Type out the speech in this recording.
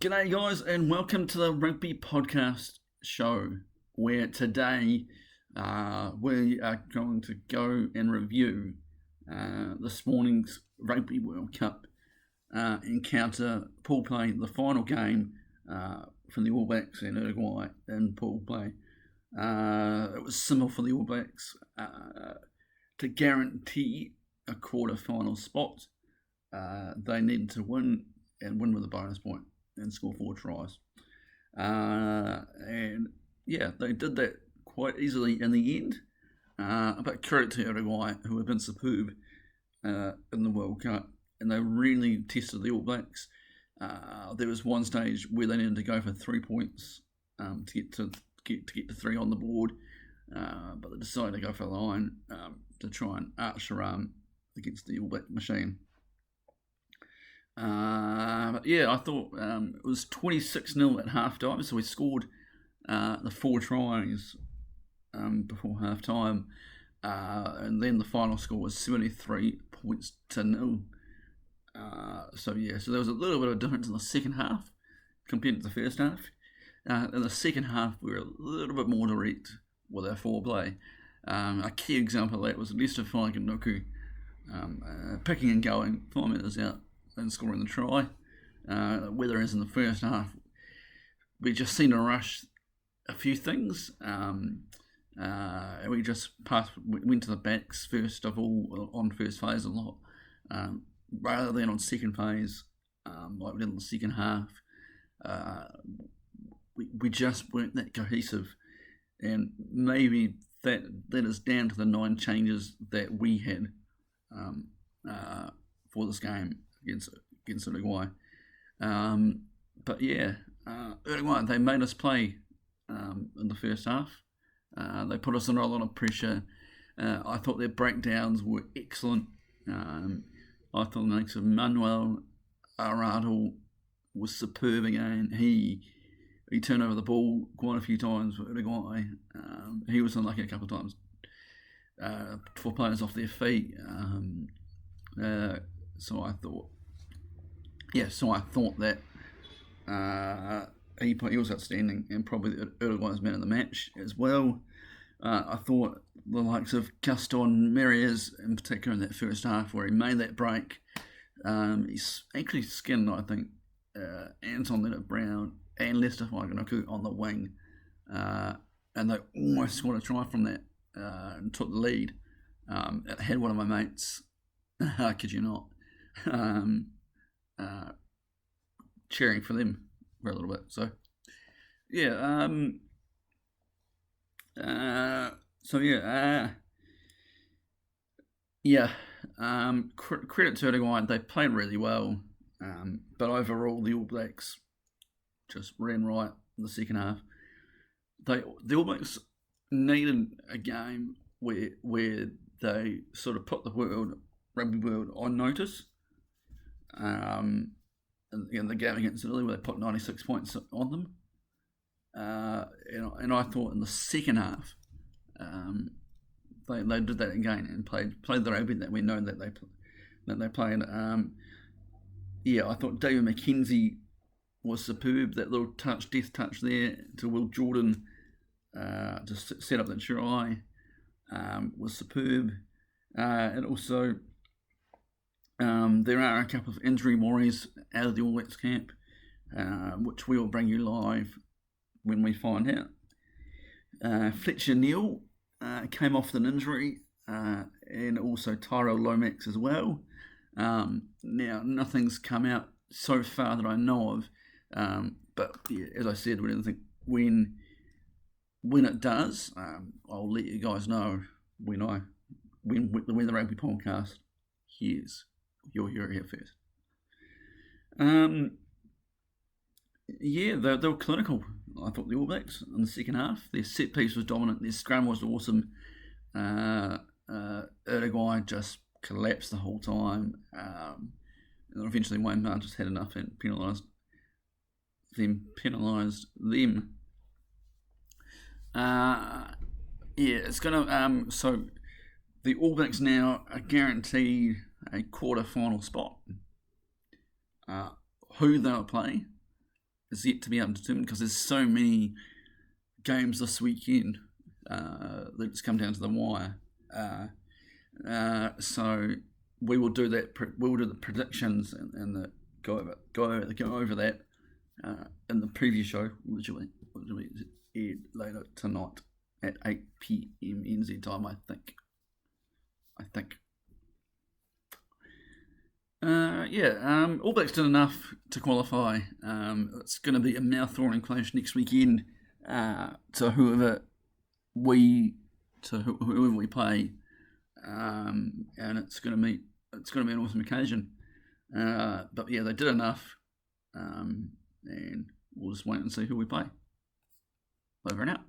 G'day guys and welcome to the Rugby Podcast show where today we are going to go and review this morning's Rugby World Cup encounter pool play, the final game from the All Blacks and Uruguay in pool play. It was similar for the All Blacks to guarantee a quarter-final spot. They needed to win and win with a bonus point and score 4 tries. And yeah, they did that quite easily in the end. But credit to Uruguay, who have been superb in the World Cup, and they really tested the All Blacks. There was one stage where they needed to go for 3 points to get to 3 on the board, but they decided to go for the line to try and arch a run against the All Black machine. But yeah, I thought it was 26-0 at half-time, so we scored the 4 tries before half-time, and then the final score was 73 points to 0. So there was a little bit of a difference in the second half compared to the first half. In the second half, we were a little bit more direct with our foreplay. A key example of that was Lester Whakanuku picking and going 5 metres out and scoring the try. Whereas in the first half, we just seemed to rush a few things. We just went to the backs first of all on first phase a lot, rather than on second phase, like we did in the second half. We just weren't that cohesive, and maybe that is down to the 9 changes that we had for this game against Uruguay. But yeah, Uruguay, they made us play in the first half. They put us under a lot of pressure. I thought their breakdowns were excellent. I thought the likes of Manuel Arado was superb again. He turned over the ball quite a few times for Uruguay. He was unlucky a couple of times for players off their feet. So I thought that he was outstanding and probably Uruguay's man of the match as well. I thought the likes of Gaston Meriez in particular in that first half where he made that break. He's actually skinned, I think, Anton Leonard-Brown and Lester Whakanuku on the wing. And they almost scored a try from that and took the lead. It had one of my mates, I kid you not, cheering for them for a little bit. So credit to Uruguay, they played really well, but overall the All Blacks just ran right in the second half. The All Blacks needed a game where they sort of put the rugby world on notice. In the game against Italy, where they put 96 points on them, and I thought in the second half, they did that again and played the rugby that we know that they played. I thought David McKenzie was superb. That little death touch there to Will Jordan to set up the try was superb, and also. There are a couple of injury worries out of the All Blacks camp, which we will bring you live when we find out. Fletcher Neal came off with an injury, and also Tyrell Lomax as well. Now, nothing's come out so far that I know of, but yeah, as I said, we didn't think when it does, I'll let you guys know when the Rugby Podcast hears. You'll hear it here first. They were clinical. I thought the All Blacks in the second half. Their set piece was dominant. Their scrum was awesome. Uruguay just collapsed the whole time. And eventually Wayne Barnes just had enough and penalised them. It's gonna. So the All Blacks now are guaranteed a quarter-final spot. Who they'll play is yet to be determined because there's so many games this weekend that it's come down to the wire. So we will do that. We will do the predictions and go over that in the preview show, which will be aired later tonight at 8 p.m. NZ time, I think. All Blacks did enough to qualify. It's going to be a mouth-watering clash next weekend to whoever we play, and it's going to be an awesome occasion. But yeah, they did enough, and we'll just wait and see who we play. Over and out.